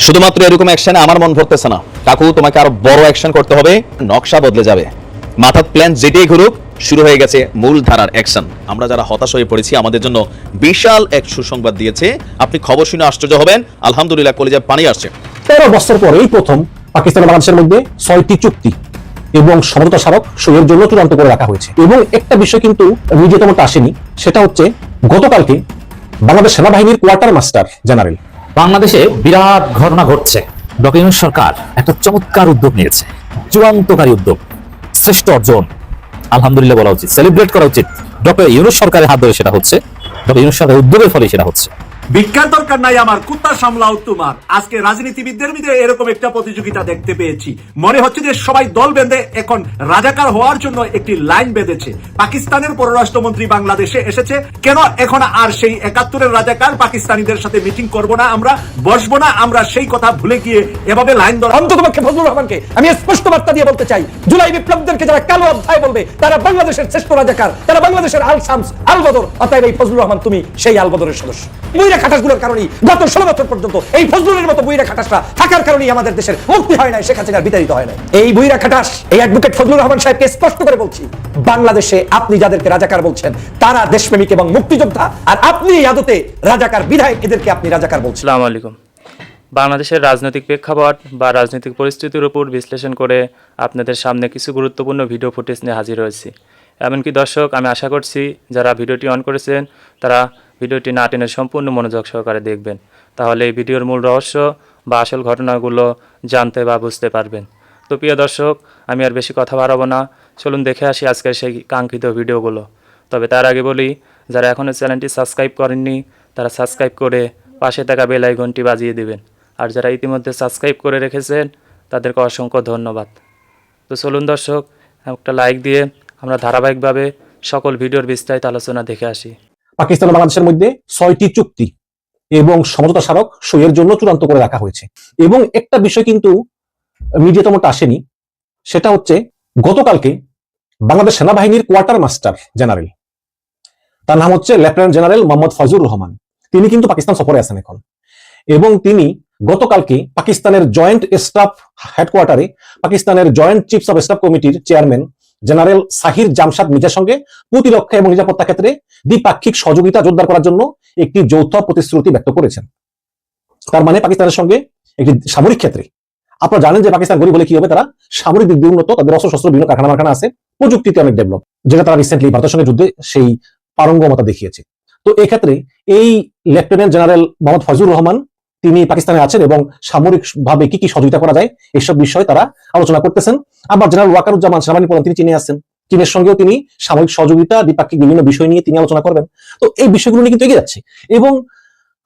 শুধুমাত্র এরকম অ্যাকশনে আমার মন ভরতেছে না কাকু, তোমাকে আরো বড় অ্যাকশন করতে হবে। নকশা বদলে যাবে, মাথার প্ল্যান যেটাই ঘুরুক, শুরু হয়ে গেছে মূল ধারার অ্যাকশন। আমরা যারা হতাশ হয়ে পড়েছি, আমাদের জন্য বিশাল এক সুসংবাদ দিয়েছে। আপনি খবর শুনে আশ্চর্য হবেন। আলহামদুলিল্লাহ, কলিজায় পানি আসছে। 13 বছর পরে এই প্রথম পাকিস্তান ও বাংলাদেশের মধ্যে 6টি চুক্তি এবং সমঝোতা স্মারক সইয়ের জন্য চূড়ান্ত করে রাখা হয়েছে। এবং একটা বিষয় কিন্তু মিডিয়াতে তেমন আসেনি, সেটা হচ্ছে গতকালকে বাংলাদেশ সেনাবাহিনীর কোয়ার্টার মাস্টার জেনারেল বাংলাদেশে বিরাট ঘটনা ঘটছে। ডক্টর ইউনূস সরকার একটা চমৎকার উদ্যোগ নিয়েছে, চূড়ান্তকারী উদ্যোগ, শ্রেষ্ঠ অর্জন। আলহামদুলিল্লাহ বলা উচিত, সেলিব্রেট করা উচিত। ডক্টর ইউনূস সরকারের হাত ধরে সেটা হচ্ছে, ডক্টর ইউনূস সরকারের উদ্যোগের ফলে সেটা হচ্ছে। বিজ্ঞান দরকার নাই আমার, কুত্তা সামলাও তোমার। আজকে রাজনীতিবিদদের মধ্যে এরকম একটা প্রতিযোগিতা দেখতে পেয়েছি। মনে হচ্ছে যে সবাই দল বেঁধে এখন রাজাকার হওয়ার জন্য একটি লাইন বেঁধেছে। পাকিস্তানের পররাষ্ট্রমন্ত্রী বাংলাদেশে এসেছে। কেন এখন আর সেই 71-এর রাজাকার পাকিস্তানিদের সাথে মিটিং করব না, আমরা বসবো না, আমরা সেই কথা ভুলে গিয়ে এভাবে লাইন ধরা। অন্ততপক্ষে ফজলুর রহমানকে আমি স্পষ্ট বার্তা দিয়ে বলতে চাই, জুলাই বিপ্লবদেরকে যারা কালো অধ্যায় বলবে তারা বাংলাদেশের শ্রেষ্ঠ রাজাকার, তারা বাংলাদেশের আল শামস আল বদর। অতএব এই ফজলুর রহমান, তুমি সেই আল বদরের সদস্য। বুইরা খাটাসগুলোর কারণেই গত 16 বছর পর্যন্ত এই ফজলুরের মতো বুইরা খাটাসরা থাকার কারণেই আমাদের দেশের মুক্তি হয় নাই, শেখ হাসিনার বিতাড়িত হয় নাই। এই বুইরা খাটাস, এই অ্যাডভোকেট ফজলুর রহমান সাহেবকে স্পষ্ট করে বলছি, বাংলাদেশে আপনি যাদেরকে রাজাকার বলছেন তারা দেশপ্রেমিক এবং মুক্তিযোদ্ধা, আর আপনি আদতে রাজাকার বিধায়ক, এদেরকে আপনি রাজাকার বলছেন। আসসালামু আলাইকুম। বাংলাদেশের রাজনৈতিক প্রেক্ষাপট বা রাজনৈতিক পরিস্থিতির উপর বিশ্লেষণ করে আপনাদের সামনে কিছু গুরুত্বপূর্ণ ভিডিও ফুটেজ নিয়ে হাজির হয়েছি। এমনকি দর্শক, আমি আশা করছি যারা ভিডিওটি অন করেছেন তারা ভিডিওটি না টেনে সম্পূর্ণ মনোযোগ সহকারে দেখবেন, তাহলে এই ভিডিওর মূল রহস্য বা আসল ঘটনাগুলো জানতে বা বুঝতে পারবেন। তো প্রিয় দর্শক, আমি আর বেশি কথা বাড়াবো না, চলুন দেখে আসি আজকের সেই কাঙ্ক্ষিত ভিডিওগুলো। তবে তার আগে বলি, যারা এখনও চ্যানেলটি সাবস্ক্রাইব করেননি তারা সাবস্ক্রাইব করে পাশে থাকা বেল আইকনটি বাজিয়ে দিবেন, আর যারা ইতিমধ্যে সাবস্ক্রাইব করে রেখেছেন তাদেরকে অসংখ্য ধন্যবাদ। তো চলুন দর্শক, একটা লাইক দিয়ে আমরা ধারাবাহিকভাবে সকল ভিডিওর বিস্তারিত আলোচনা দেখে আসি। পাকিস্তান ও বাংলাদেশের মধ্যে 6টি চুক্তি এবং সমঝোতা স্মারক সইয়ের জন্য চূড়ান্ত করে রাখা হয়েছে। এবং একটা বিষয় কিন্তু মিডিয়াতে তেমন আসেনি, সেটা হচ্ছে গতকালকে বাংলাদেশ সেনাবাহিনীর কোয়ার্টার মাস্টার জেনারেল, তার নাম হচ্ছে লেফটেন্যান্ট জেনারেল মোহাম্মদ ফজলুর রহমান, তিনি কিন্তু পাকিস্তান সফরে আছেন এখন। এবং তিনি গতকালকে পাকিস্তানের জয়েন্ট স্টাফ হেডকোয়ার্টারে পাকিস্তানের জয়েন্ট চিফস অফ স্টাফ কমিটির চেয়ারম্যান জেনারেল সাহির জামশাদ মির্জার সঙ্গে প্রতিরক্ষা এবং নিরাপত্তা ক্ষেত্রে দ্বিপাক্ষিক সহযোগিতা জোরদার করার জন্য একটি যৌথ প্রতিশ্রুতি ব্যক্ত করেছেন। তার মানে পাকিস্তানের সঙ্গে একটি সামরিক ক্ষেত্রে, আপনারা জানেন যে পাকিস্তান গরিব হলে কি হবে, তারা সামরিক দিক দিয়ে উন্নত, তাদের অস্ত্র বিভিন্ন কারখানা আছে, প্রযুক্তিতে অনেক ডেভেলপ, যেটা তারা রিসেন্টলি ভারতের সঙ্গে যুদ্ধে সেই পারঙ্গমতা দেখিয়েছে। তো এক্ষেত্রে এই লেফটেন্যান্ট জেনারেল মোহাম্মদ ফজলুর রহমান তিনি পাকিস্তানে আছেন এবং সামরিক ভাবে কি কি সহযোগিতা করা যায় এইসব বিষয়ে তারা আলোচনা করতেছেন। আবার জেনারেল ওয়াকারুজ্জামান সেনাবাহিনী প্রধান, তিনি চীনে আছেন, চীনের সঙ্গেও তিনি সামরিক সহযোগিতা দ্বিপাক্ষিক বিভিন্ন বিষয় নিয়ে তিনি আলোচনা করবেন। তো এই বিষয়গুলো নিয়ে কিন্তু এগিয়ে যাচ্ছে। এবং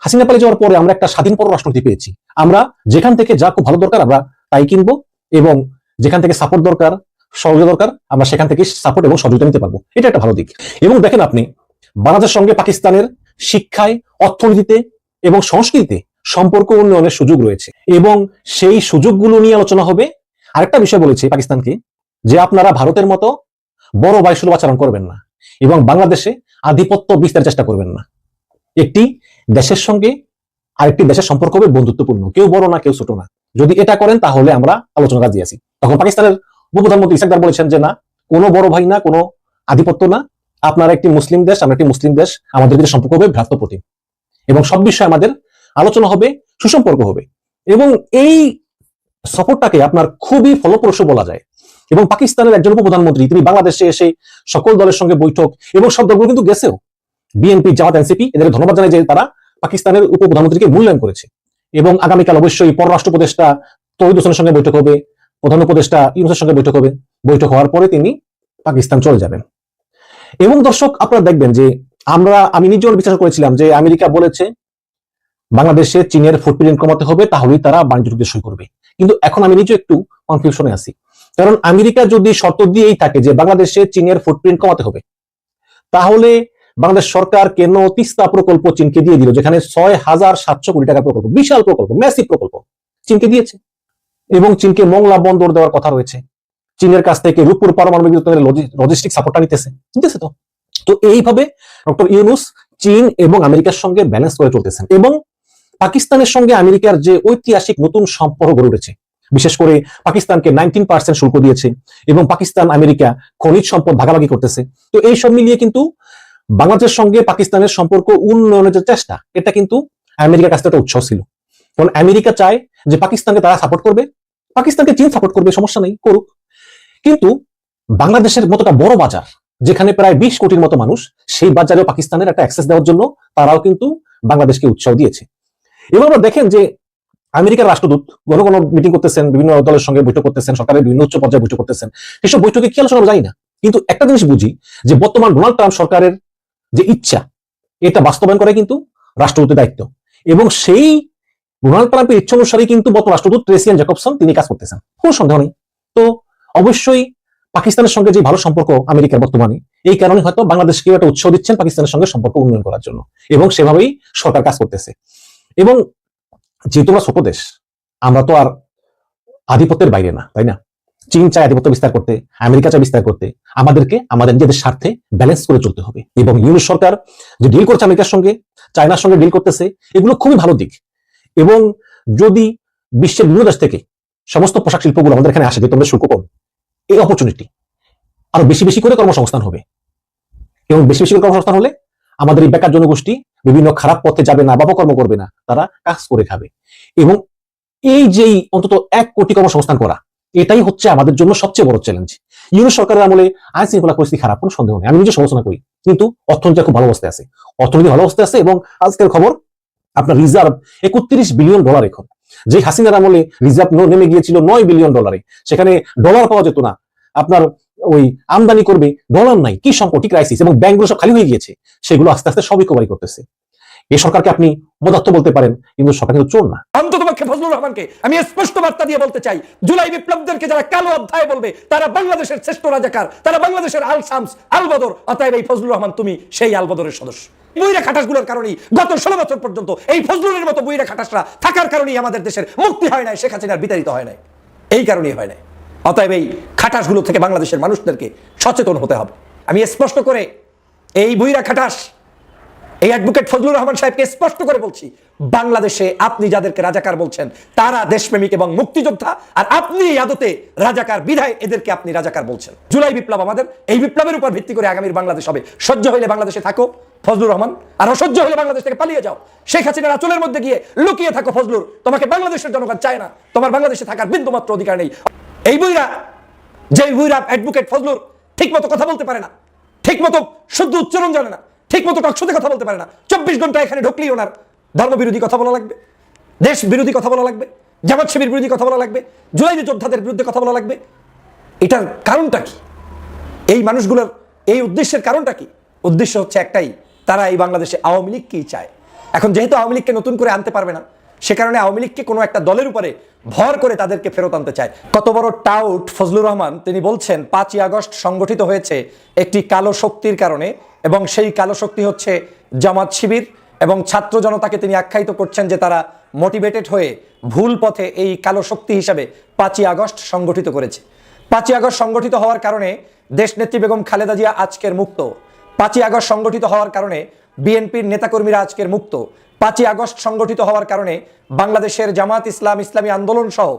হাসিনা পালিয়ে যাওয়ার পরে আমরা একটা স্বাধীন পররাষ্ট্রনীতি পেয়েছি। আমরা যেখান থেকে যা খুব ভালো দরকার আমরা তাই কিনবো, এবং যেখান থেকে সাপোর্ট দরকার, সহযোগিতা দরকার, আমরা সেখান থেকে সাপোর্ট এবং সহযোগিতা নিতে পারবো। এটা একটা ভালো দিক। এবং দেখেন আপনি, বাংলাদেশের সঙ্গে পাকিস্তানের শিক্ষায়, অর্থনীতিতে এবং সংস্কৃতিতে সম্পর্ক উন্নয়নের সুযোগ রয়েছে, এবং সেই সুযোগগুলো নিয়ে আলোচনা হবে। আরেকটা বিষয় বলেছে পাকিস্তানকে, যে আপনারা ভারতের মতো বড় বাইসুলভ আচরণ করবেন না এবং বাংলাদেশে আধিপত্য বিস্তারের চেষ্টা করবেন না। একটি দেশের সঙ্গে আরেকটি দেশের সম্পর্ক হবে বন্ধুত্বপূর্ণ, কেউ বড় না কেউ ছোট না। যদি এটা করেন তাহলে আমরা আলোচনা রাজি আছি। তখন পাকিস্তানের উপপ্রধানমন্ত্রী ইসাকদার বলেছেন যে না, কোনো বড় ভাই না, কোনো আধিপত্য না, আপনারা একটি মুসলিম দেশ, আমরা একটি মুসলিম দেশ, আমাদের ভিতরে সম্পর্ক হবে ভ্রাতৃপ্রতিম, এবং সব বিষয়ে আমাদের আলোচনা হবে, সুসম্পর্ক হবে। এবং এই সফরটাকে আপনার খুবই ফলপ্রসূ বলা যায়। এবং পাকিস্তানের একজন উপপ্রধানমন্ত্রী তিনি বাংলাদেশে এসে সকল দলের সঙ্গে বৈঠক, এবং সব দলগুলো কিন্তু গেছেও, বিএনপি, জামাত, এনসিপি, এদের ধন্যবাদ জানাই যে তারা পাকিস্তানের উপপ্রধানমন্ত্রীকে মূল্যায়ন করেছে। এবং আগামীকাল অবশ্যই পররাষ্ট্র উপদেষ্টা তৌহিদ হোসেনের সঙ্গে বৈঠক হবে, প্রধান উপদেষ্টা ইউনূসের সঙ্গে বৈঠক হবে। বৈঠক হওয়ার পরে তিনি পাকিস্তান চলে যাবেন। এবং দর্শক, আপনারা দেখবেন যে আমি নিজেও বিশ্বাস করেছিলাম যে আমেরিকা বলেছে বাংলাদেশে চীনের ফুটপ্রিন্ট কমাতে হবে, তাহলেই তারা বাণিজ্য চুক্তি সই করবে। কিন্তু এখন আমি নিজে একটু কনফিউশনে আছি, কারণ আমেরিকা যদি শর্ত দিয়েই থাকে যে বাংলাদেশে চীনের ফুটপ্রিন্ট কমাতে হবে, তাহলে বাংলাদেশ সরকার কেন তিস্তা প্রকল্প চীনকে দিয়ে দিল, যেখানে 6,700 কোটি টাকার প্রকল্প, বিশাল প্রকল্প, ম্যাসিভ প্রকল্প চীনকে দিয়েছে। এবং চীনকে মংলা বন্দর দেওয়ার কথা রয়েছে, চীনের কাছ থেকে রূপপুর পারমাণবিক লজিস্টিক সাপোর্টটা নিতেছে তো। তো এইভাবে ডক্টর ইউনূস চীন এবং আমেরিকার সঙ্গে ব্যালেন্স করে চলতেছেন। এবং পাকিস্তানের সঙ্গে আমেরিকার যে ঐতিহাসিক নতুন সম্পর্ক গড়ে উঠেছে, বিশেষ করে পাকিস্তানকে 19% শুল্ক দিয়েছে এবং পাকিস্তান আমেরিকা খনিজ সম্পদ ভাগাভাগি করতেছে। তো এই সব মিলিয়ে কিন্তু বাংলাদেশের সঙ্গে পাকিস্তানের সম্পর্ক উন্নয়নের যে চেষ্টা, এটা কিন্তু আমেরিকার কাছে একটা উৎসাহ ছিল। কারণ আমেরিকা চায় যে পাকিস্তানকে তারা সাপোর্ট করবে, পাকিস্তানকে চীন সাপোর্ট করবে, সমস্যা নেই, করুক। কিন্তু বাংলাদেশের মতোটা বড় বাজার, যেখানে প্রায় 20 কোটির মতো মানুষ, সেই বাজারেও পাকিস্তানের একটা অ্যাক্সেস দেওয়ার জন্য তারাও কিন্তু বাংলাদেশকে উৎসাহ দিয়েছে। এবার আমরা দেখেন যে আমেরিকার রাষ্ট্রদূত ঘন ঘন মিটিং করতেছেন, বিভিন্ন দলের সঙ্গে বৈঠক করতেছেন, সরকারের বিভিন্ন উচ্চ পর্যায়ে বৈঠক করতেছেন। এসব বৈঠকে কি আলোচনা জানি না, কিন্তু একটা জিনিস বুঝি যে বর্তমান ডোনাল্ড ট্রাম্প সরকারের যে ইচ্ছা, এটা বাস্তবায়ন করে কিন্তু রাষ্ট্রদূতের দায়িত্ব, এবং সেই ডোনাল্ড ট্রাম্পের ইচ্ছা অনুসারে কিন্তু বর্তমান রাষ্ট্রদূত ট্রেসিয়ান জ্যাকবসন তিনি কাজ করতেছেন, কোনো সন্দেহ নেই। তো অবশ্যই পাকিস্তানের সঙ্গে যে ভালো সম্পর্ক আমেরিকার বর্তমানে, এই কারণে হয়তো বাংলাদেশকে একটা উৎসাহ দিচ্ছেন পাকিস্তানের সঙ্গে সম্পর্ক উন্নয়ন করার জন্য, এবং সেভাবেই সরকার কাজ করতেছে। এবং যেহেতু আমরা ছোট দেশ, আমরা তো আর আধিপত্যের বাইরে না, তাই না? চীন চায় আধিপত্য বিস্তার করতে, আমেরিকা চায় বিস্তার করতে, আমাদেরকে আমাদের নিজেদের স্বার্থে ব্যালেন্স করে চলতে হবে। এবং ইউনুস সরকার যে ডিল করছে আমেরিকার সঙ্গে, চায়নার সঙ্গে ডিল করতেছে, এগুলো খুবই ভালো দিক। এবং যদি বিশ্বের বিভিন্ন দেশ থেকে সমস্ত পোশাক শিল্পগুলো আমাদের এখানে আসে, যেহেতু আমাদের শুল্ক কম, এই অপরচুনিটি আরো বেশি বেশি করে কর্মসংস্থান হবে, এবং বেশি বেশি করে কর্মসংস্থান হলে আমাদের এই বেকার জনগোষ্ঠী বিভিন্ন খারাপ পথে যাবে না, অপকর্ম করবে না, তারা কাজ করে খাবে। এবং এই যেই অন্তত 1 কোটি কর্মসংস্থান করা, এটাই হচ্ছে আমাদের জন্য সবচেয়ে বড় চ্যালেঞ্জ। ইউনুস সরকারের আমলে আইন শৃঙ্খলা পরিস্থিতি খারাপ, কোনো সন্দেহ নেই, আমি নিজে সমালোচনা করি, কিন্তু অর্থনীতি খুব ভালো অবস্থায় আছে, অর্থনীতি ভালো অবস্থায় আছে। এবং আজকের খবর, আপনার রিজার্ভ 31 বিলিয়ন ডলার এখন, যে হাসিনার আমলে রিজার্ভ নেমে গিয়েছিল 9 বিলিয়ন ডলারে, সেখানে ডলার পাওয়া যেত না, আপনার ওই আমদানি করবে, ডলার নাই, কি সংকট, কি ক্রাইসিস, এবং ব্যাংকগুলো সব খালি হয়ে গিয়েছে, সেগুলো আস্তে আস্তে সব রিকভারি করতেছে। এই সরকারকে আপনি মদার্থ বলতে পারেন, কিন্তু সরকার কিন্তু চোর না। অন্ততপক্ষে ফজলুর রহমানকে আমি স্পষ্ট বার্তা দিয়ে বলতে চাই, জুলাই বিপ্লবদেরকে যারা কালো অধ্যায় বলবে, তারা বাংলাদেশের শ্রেষ্ঠ রাজাকার, তারা বাংলাদেশের আল শামস, আল বদর। অতএব এই ফজলুর রহমান, তুমি সেই আল বদরের সদস্য। বুইরা খাটাসগুলোর কারণেই গত 16 বছর পর্যন্ত এই ফজলুরের মতো বুইরা খাটাসরা থাকার কারণেই আমাদের দেশের মুক্তি হয় নাই, শেখ হাসিনার বিতাড়িত হয় নাই, এই কারণেই হয় নাই। অতএব এই খাটাসগুলো থেকে বাংলাদেশের মানুষদেরকে সচেতন হতে হবে। আমি স্পষ্ট করে এই বুইরা খাটাস, এই অ্যাডভোকেট ফজলুর রহমান সাহেবকে স্পষ্ট করে বলছি, বাংলাদেশে আপনি যাদেরকে রাজাকার বলছেন, তারা দেশপ্রেমিক এবং মুক্তিযোদ্ধা, আর আপনি আদতে রাজাকার বিধায় এদেরকে আপনি রাজাকার বলছেন। জুলাই বিপ্লব আমাদের, এই বিপ্লবের উপর ভিত্তি করে আগামীর বাংলাদেশ হবে। সহ্য হইলে বাংলাদেশে থাকো ফজলুর রহমান, আর অসহ্য হলে বাংলাদেশ থেকে পালিয়ে যাও। শেখ হাসিনার আঁচলের মধ্যে গিয়ে লুকিয়ে থাকো ফজলুর, তোমাকে বাংলাদেশের জনগণ চায় না, তোমার বাংলাদেশে থাকার বিন্দুমাত্র অধিকার নেই। এই বুইরা, যে বুইরা অ্যাডভোকেট ফজলুর ঠিক মতো কথা বলতে পারে না, ঠিক মতো শুদ্ধ উচ্চারণ জানে না, ঠিক মতো টকশোতে কথা বলতে পারে না, 24 ঘন্টা এখানে ঢুকলেই ওনার ধর্মবিরোধী কথা বলা লাগবে, দেশ বিরোধী কথা বলা লাগবে, জামাত শিবির বিরোধী কথা বলা লাগবে, জুলাই যোদ্ধাদের বিরুদ্ধে কথা বলা লাগবে। এটার কারণটা কি? এই মানুষগুলোর এই উদ্দেশ্যের কারণটা কি? উদ্দেশ্য হচ্ছে একটাই, তারা এই বাংলাদেশে আওয়ামী লীগকেই চায়। এখন যেহেতু আওয়ামী লীগকে নতুন করে আনতে পারবে না, সে কারণে আওয়ামী লীগকে কোনো একটা দলের উপরে ভর করে তাদেরকে ফেরত আনতে চায়। কত বড় টাউট ফজলুর রহমান, তিনি বলছেন 5ই আগস্ট সংগঠিত হয়েছে একটি কালো শক্তির কারণে, এবং সেই কালো শক্তি হচ্ছে জামাত শিবির, এবং ছাত্র জনতাকে তিনি আখ্যায়িত করছেন যে তারা মোটিভেটেড হয়ে ভুল পথে এই কালো শক্তি হিসাবে 5ই আগস্ট সংগঠিত করেছে। 5ই আগস্ট সংগঠিত হওয়ার কারণে দেশনেত্রী বেগম খালেদা জিয়া আজকের মুক্ত। 5ই আগস্ট সংগঠিত হওয়ার কারণে বিএনপির নেতাকর্মীরা আজকের মুক্ত। 5ই আগস্ট সংগঠিত হওয়ার কারণে বাংলাদেশের জামাত ইসলাম, ইসলামী আন্দোলন সহ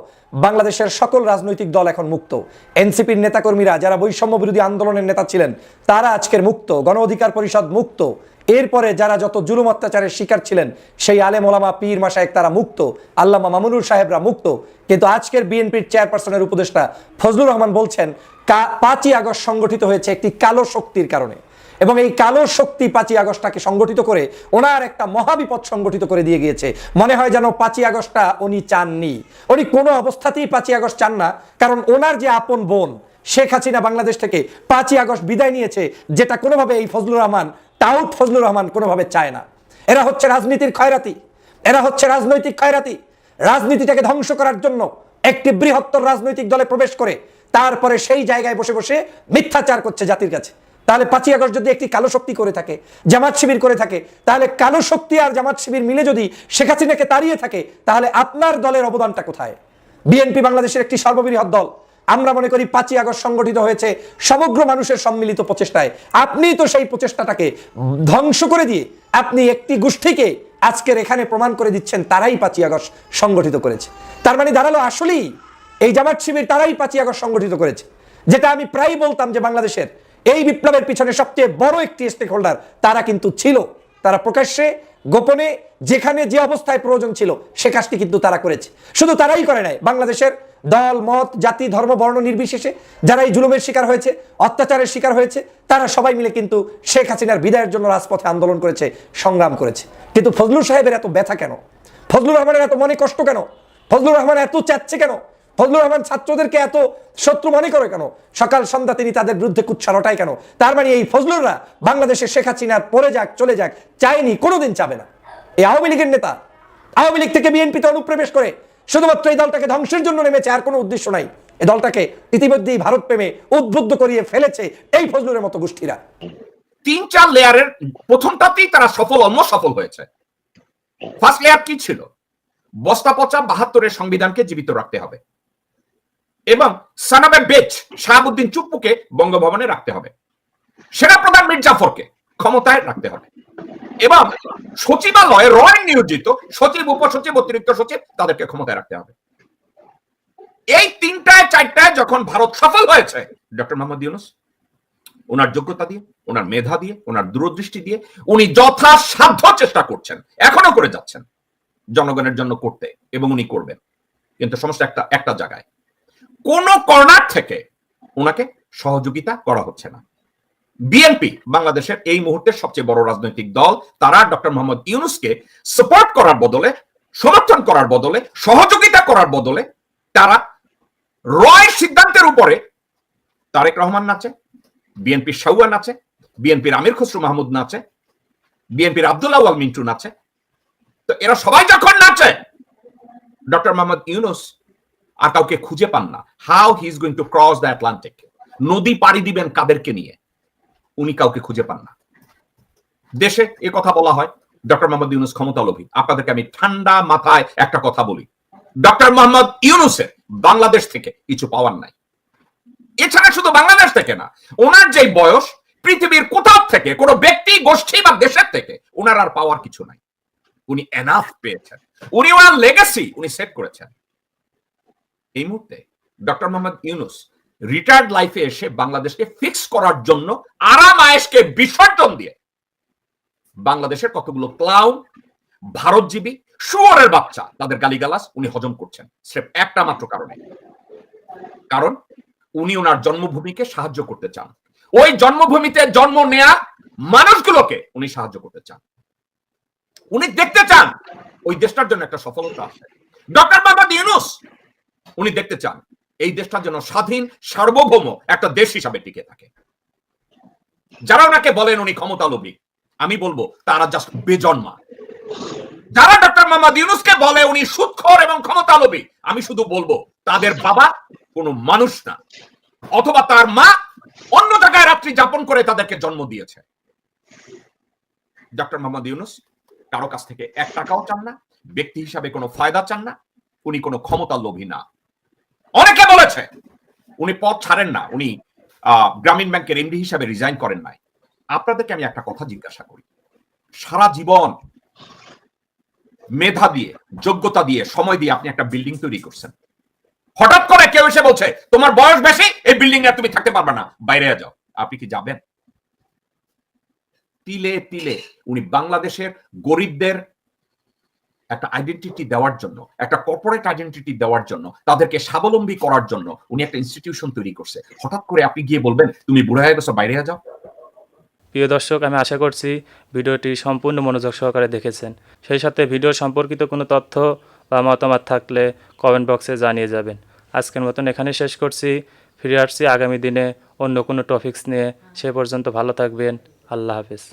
বাংলাদেশের সকল রাজনৈতিক দল এখন মুক্ত। এনসিপির নেতাকর্মীরা যারা বৈষম্য বিরোধী আন্দোলনের নেতা ছিলেন, তারা আজকের মুক্ত। গণ অধিকার পরিষদ মুক্ত। এরপরে যারা যত জুলুম অত্যাচারের শিকার ছিলেন, সেই আলেম ওলামা, পীর মাশায়েখ, তারা মুক্ত। আল্লামা মামুনুর সাহেবরা মুক্ত। কিন্তু আজকের বিএনপির চেয়ারপারসনের উপদেষ্টা ফজলুর রহমান বলছেন 5ই আগস্ট সংগঠিত হয়েছে একটি কালো শক্তির কারণে, এবং এই কালো শক্তি 5ই আগস্টটাকে সংগঠিত করে ওনার একটা মহাবিপদ সংগঠিত করে দিয়ে গিয়েছে। মনে হয় যেন 5ই আগস্টটা উনি চাননি, উনি কোনো অবস্থাতেই 5ই আগস্ট চান না। কারণ ওনার যে আপন বোন শেখ হাসিনা বাংলাদেশ থেকে 5ই আগস্ট বিদায় নিয়েছে, যেটা কোনোভাবে এই ফজলুর রহমান, টাউট ফজলুর রহমান কোনোভাবে চায় না। এরা হচ্ছে রাজনীতির খয়রাতি, এরা হচ্ছে রাজনৈতিক খয়রাতি। রাজনীতিটাকে ধ্বংস করার জন্য একটি বৃহত্তর রাজনৈতিক দলে প্রবেশ করে তারপরে সেই জায়গায় বসে বসে মিথ্যাচার করছে জাতির কাছে। তাহলে 5ই আগস্ট যদি একটি কালো শক্তি করে থাকে, জামাত শিবির করে থাকে, তাহলে কালো শক্তি আর জামাত শিবির মিলে যদি শেখ হাসিনাকে তাড়িয়ে থাকে, তাহলে আপনার দলের অবদানটা কোথায়? বিএনপি বাংলাদেশের একটি সর্ববৃহৎ দল। আমরা মনে করি 5ই আগস্ট সংগঠিত হয়েছে সমগ্র মানুষের সম্মিলিত প্রচেষ্টায়। আপনি তো সেই প্রচেষ্টাটাকে ধ্বংস করে দিয়ে আপনি একটি গোষ্ঠীকে আজকের এখানে প্রমাণ করে দিচ্ছেন তারাই 5ই আগস্ট সংগঠিত করেছে। তার মানে দাঁড়ালো আসলেই এই জামাত শিবির তারাই 5ই আগস্ট সংগঠিত করেছে। যেটা আমি প্রায় বলতাম যে বাংলাদেশের এই বিপ্লবের পিছনে সবচেয়ে বড় একটি স্টেক হোল্ডার তারা কিন্তু ছিল। তারা প্রকাশ্যে গোপনে যেখানে যে অবস্থায় প্রয়োজন ছিল সে কাজটি কিন্তু তারা করেছে। শুধু তারাই করে নাই, বাংলাদেশের দল মত জাতি ধর্ম বর্ণ নির্বিশেষে যারা এই জুলুমের শিকার হয়েছে, অত্যাচারের শিকার হয়েছে, তারা সবাই মিলে কিন্তু শেখ হাসিনার বিদায়ের জন্য রাজপথে আন্দোলন করেছে, সংগ্রাম করেছে। কিন্তু ফজলুর সাহেবের এত ব্যথা কেন? ফজলুর রহমানের এত মনে কষ্ট কেন? ফজলুর রহমান এত চাচ্ছে কেন? ফজলুর রহমান ছাত্রদেরকে এত শত্রু মনে করে কেন? সকাল সন্ধ্যা তিনি তাদের বিরুদ্ধে কুৎসা রটায় কেন? তার মানে এই ফজলুররা বাংলাদেশে শেখ হাসিনার পরে যাক চলে যাক চায়নি, কোনোদিন চাবে না। এই আওয়ামী লীগের নেতা আওয়ামী লীগ থেকে বিএনপিতে অনুপ্রবেশ করে শুধুমাত্র এই দলটাকে ধ্বংসের জন্য নেমেছে, আর কোনো উদ্দেশ্য নাই। এই দলটাকে ইতিমধ্যেই ভারত প্রেমে উদ্বুদ্ধ করিয়ে ফেলেছে এই ফজলুরের মতো গোষ্ঠীরা। 3-4 লেয়ারের প্রথমটাতেই তারা অলমোস্ট সফল হয়েছে। ফার্স্ট লেয়ার কি ছিল? বস্তা পচা 72-এর সংবিধানকে জীবিত রাখতে হবে এবং সানাবে বেচ শাহাবুদ্দিন চুপ্পুকে বঙ্গভবনে রাখতে হবে, সেনাপ্রধান মীর জাফরকে ক্ষমতায় রাখতে হবে এবং সচিবালয়ে রয় নিয়োজিত সচিব, উপসচিব, অতিরিক্ত সচিব তাদেরকে ক্ষমতায় রাখতে হবে। এই 3-4টায় যখন ভারত সফল হয়েছে, ডক্টর মোহাম্মদ ইউনূস ওনার যোগ্যতা দিয়ে, ওনার মেধা দিয়ে, ওনার দূরদৃষ্টি দিয়ে উনি যথাসাধ্য চেষ্টা করছেন, এখনো করে যাচ্ছেন জনগণের জন্য করতে, এবং উনি করবেন। কিন্তু সমস্যা একটা জায়গায়, কোন কর্নার থেকে ওনাকে সহযোগিতা করা হচ্ছে না। বিএনপি বাংলাদেশের এই মুহূর্তের সবচেয়ে বড় রাজনৈতিক দল, তারা ডক্টর মোহাম্মদ ইউনূসকে সাপোর্ট করার বদলে, সমর্থন করার বদলে, সহযোগিতা করার বদলে তারা রয় সিদ্ধান্তের উপরে তারেক রহমান নাচে, বিএনপির শাওয়া নাচে, বিএনপির আমির খসরু মাহমুদ নাচে, বিএনপির আব্দুল্লাহ ওয়াল মিন্টু নাচে। তো এরা সবাই যখন নাচে, ডক্টর মোহাম্মদ ইউনূস আর কাউকে খুঁজে পান না। How he is going to cross the Atlantic, নদী পাড়ি দিবেন কাদেরকে নিয়ে, উনি কাউকে খুঁজে পান না। দেশে এ কথা বলা হয় ডক্টর মোহাম্মদ ইউনূস ক্ষমতালোভী। আপনাদেরকে আমি ঠান্ডা মাথায় একটা কথা বলি, ডক্টর মোহাম্মদ ইউনূসের বাংলাদেশ থেকে কিছু পাওয়ার নাই। এছাড়া শুধু বাংলাদেশ থেকে না, ওনার যে বয়স, পৃথিবীর কোথাও থেকে কোনো ব্যক্তি, গোষ্ঠী বা দেশের থেকে ওনার আর পাওয়ার কিছু নাই। উনি এনাফ পেয়েছেন, উনি ওনার লেগাসি উনি সেট করেছেন। এই মুহূর্তে ডক্টর মোহাম্মদ ইউনূস রিটায়ার্ড লাইফে এসে বাংলাদেশকে ফিক্স করার জন্য আরাম আয়েশকে বিসর্জন দিয়ে বাংলাদেশের কতগুলো ক্লাউন, ভারতজীবী, শুয়োরের বাচ্চা, তাদের গালিগালাজ উনি হজম করছেন স্রেফ একটা মাত্র কারণে, কারণ উনি ওনার জন্মভূমিকে সাহায্য করতে চান। ওই জন্মভূমিতে জন্ম নেয়া মানুষগুলোকে উনি সাহায্য করতে চান। উনি দেখতে চান ওই দেশটার জন্য একটা সফলতা আসে। ডক্টর মোহাম্মদ ইউনূস উনি দেখতে চান এই দেশটার জন্য স্বাধীন সার্বভৌম একটা দেশ হিসাবে টিকে থাকে। যারা ওনাকে বলেন উনি ক্ষমতালোভী, আমি বলবো তারা জাস্ট বেজন্মা। যারা ডক্টর মোহাম্মদ ইউনূসকে বলে উনি সুদখোর এবং ক্ষমতালোভী, আমি শুধু বলবো তাদের বাবা কোনো মানুষ না, অথবা তার মা অন্য জায়গায় রাত্রি যাপন করে তাদেরকে জন্ম দিয়েছে। ডক্টর মোহাম্মদ ইউনূস কারো কাছ থেকে 1 টাকাও চান না, ব্যক্তি হিসাবে কোনো ফায়দা চান না, উনি কোনো ক্ষমতার লোভী না। অনেকে বলেছে উনি পদ ছাড়েন না, উনি গ্রামীণ ব্যাংকের এমডি হিসাবে রিজাইন করেন নাই। আপনাদেরকে আমি একটা কথা জিজ্ঞাসা করি, সারা জীবন মেধা দিয়ে, যোগ্যতা দিয়ে, সময় দিয়ে আপনি একটা বিল্ডিং তৈরি করছেন, হঠাৎ করে কেউ এসে বলছে তোমার বয়স বেশি, এই বিল্ডিং এ তুমি থাকতে পারবে না, বাইরে যাও, আপনি কি যাবেন? তিলে তিলে উনি বাংলাদেশের গরিবদের একটা আইডেন্টিটি দেওয়ার জন্য, একটা কর্পোরেট আইডেন্টিটি দেওয়ার জন্য, তাদেরকে স্বাবলম্বী করার জন্য উনি একটা ইনস্টিটিউশন তৈরি করছে। হঠাৎ করে আপনি গিয়ে বলবেন তুমি বুড়া হয়ে গেছো, বাইরে যাও? প্রিয় দর্শক, আমি আশা করছি ভিডিওটি সম্পূর্ণ মনোযোগ সহকারে দেখেছেন। সেই সাথে ভিডিও সম্পর্কিত কোনো তথ্য বা মতামত থাকলে কমেন্ট বক্সে জানিয়ে যাবেন। আজকের মতন এখানে শেষ করছি, ফিরে আসছি আগামী দিনে অন্য কোনো টপিকস নিয়ে। সে পর্যন্ত ভালো থাকবেন। আল্লাহ হাফেজ।